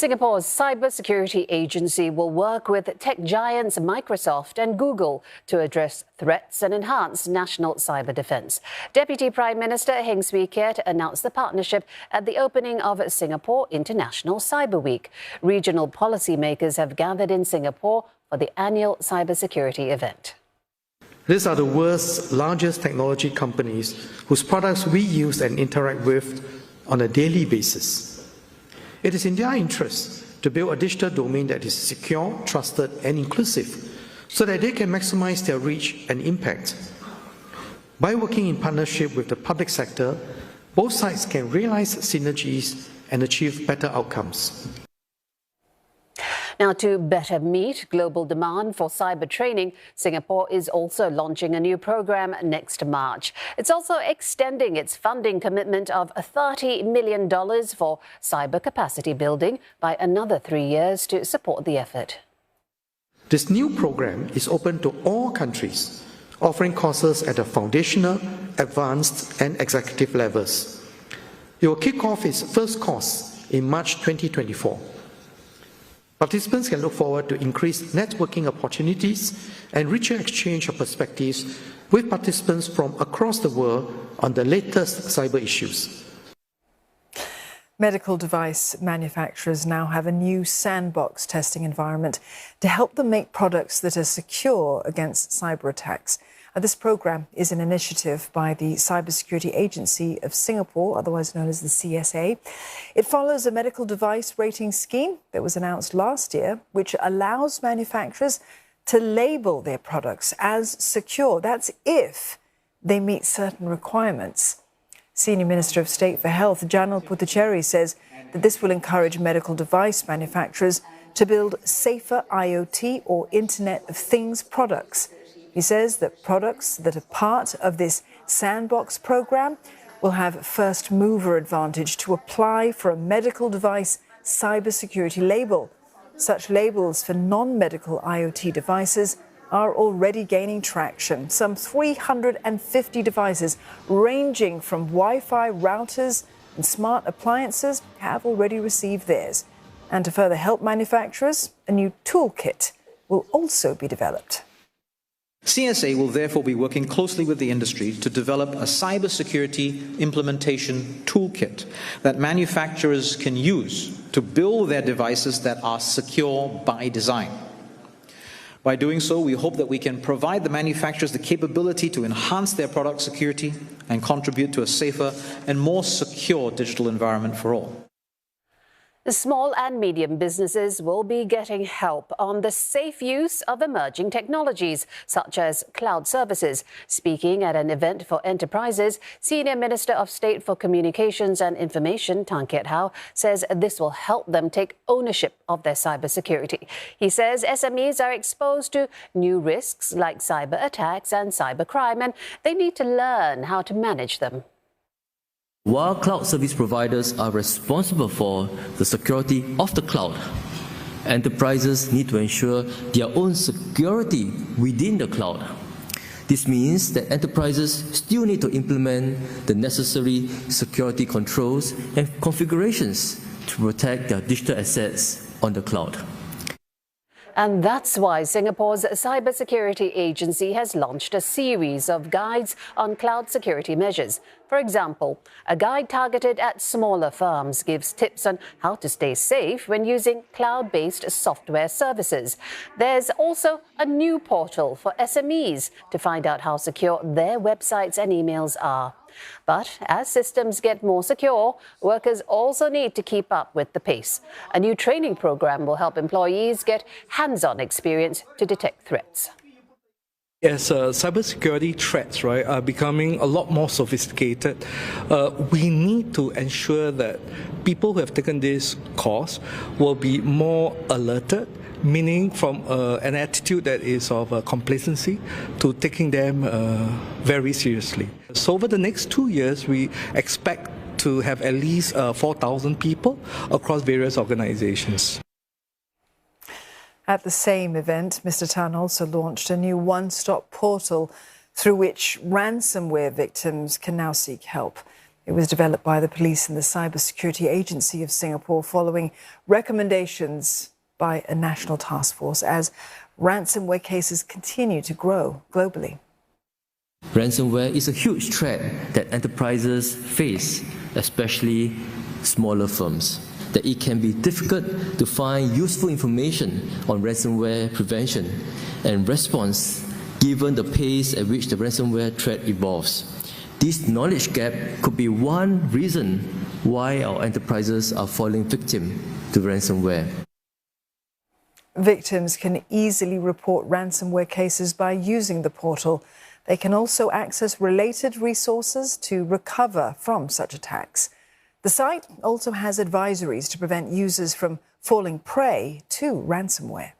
Singapore's cybersecurity agency will work with tech giants Microsoft and Google to address threats and enhance national cyber defence. Deputy Prime Minister Heng Keat announced the partnership at the opening of Singapore International Cyber Week. Regional policymakers have gathered in Singapore for the annual cybersecurity event. These are the world's largest technology companies whose products we use and interact with on a daily basis. It is in their interest to build a digital domain that is secure, trusted, and inclusive so that they can maximize their reach and impact. By working in partnership with the public sector, both sides can realize synergies and achieve better outcomes. Now, to better meet global demand for cyber training, Singapore is also launching a new program next March. It's also extending its funding commitment of $30 million for cyber capacity building by another 3 years to support the effort. This new program is open to all countries, offering courses at the foundational, advanced, and executive levels. It will kick off its first course in March 2024. Participants can look forward to increased networking opportunities and richer exchange of perspectives with participants from across the world on the latest cyber issues. Medical device manufacturers now have a new Sandbox testing environment to help them make products that are secure against cyber attacks. This program is an initiative by the Cybersecurity Agency of Singapore, otherwise known as the CSA. It follows a medical device rating scheme that was announced last year, which allows manufacturers to label their products as secure. That's if they meet certain requirements. Senior Minister of State for Health, Janil Puthucheary, says that this will encourage medical device manufacturers to build safer IoT or Internet of Things products. He says that products that are part of this Sandbox program will have first mover advantage to apply for a medical device cybersecurity label. Such labels for non-medical IoT devices are already gaining traction. Some 350 devices ranging from Wi-Fi routers and smart appliances have already received theirs. And to further help manufacturers, a new toolkit will also be developed. CSA will therefore be working closely with the industry to develop a cybersecurity implementation toolkit that manufacturers can use to build their devices that are secure by design. By doing so, we hope that we can provide the manufacturers the capability to enhance their product security and contribute to a safer and more secure digital environment for all. The small and medium businesses will be getting help on the safe use of emerging technologies, such as cloud services. Speaking at an event for enterprises, Senior Minister of State for Communications and Information, Keat says this will help them take ownership of their cybersecurity. He says SMEs are exposed to new risks like cyber attacks and cybercrime, and they need to learn how to manage them. While cloud service providers are responsible for the security of the cloud, enterprises need to ensure their own security within the cloud. This means that enterprises still need to implement the necessary security controls and configurations to protect their digital assets on the cloud. And that's why Singapore's Cybersecurity Agency has launched a series of guides on cloud security measures. For example, a guide targeted at smaller firms gives tips on how to stay safe when using cloud-based software services. There's also a new portal for SMEs to find out how secure their websites and emails are. But as systems get more secure, workers also need to keep up with the pace. A new training program will help employees get hands-on experience to detect threats. As cybersecurity threats, are becoming a lot more sophisticated, we need to ensure that people who have taken this course will be more alerted, meaning from an attitude that is of complacency to taking them very seriously. So over the next 2 years, we expect to have at least 4,000 people across various organizations. At the same event, Mr. Tan also launched a new OneStop portal through which ransomware victims can now seek help. It was developed by the police and the Cybersecurity Agency of Singapore following recommendations by a national task force as ransomware cases continue to grow globally. Ransomware is a huge threat that enterprises face, especially smaller firms. That it can be difficult to find useful information on ransomware prevention and response given the pace at which the ransomware threat evolves. This knowledge gap could be one reason why our enterprises are falling victim to ransomware. Victims can easily report ransomware cases by using the portal. They can also access related resources to recover from such attacks. The site also has advisories to prevent users from falling prey to ransomware.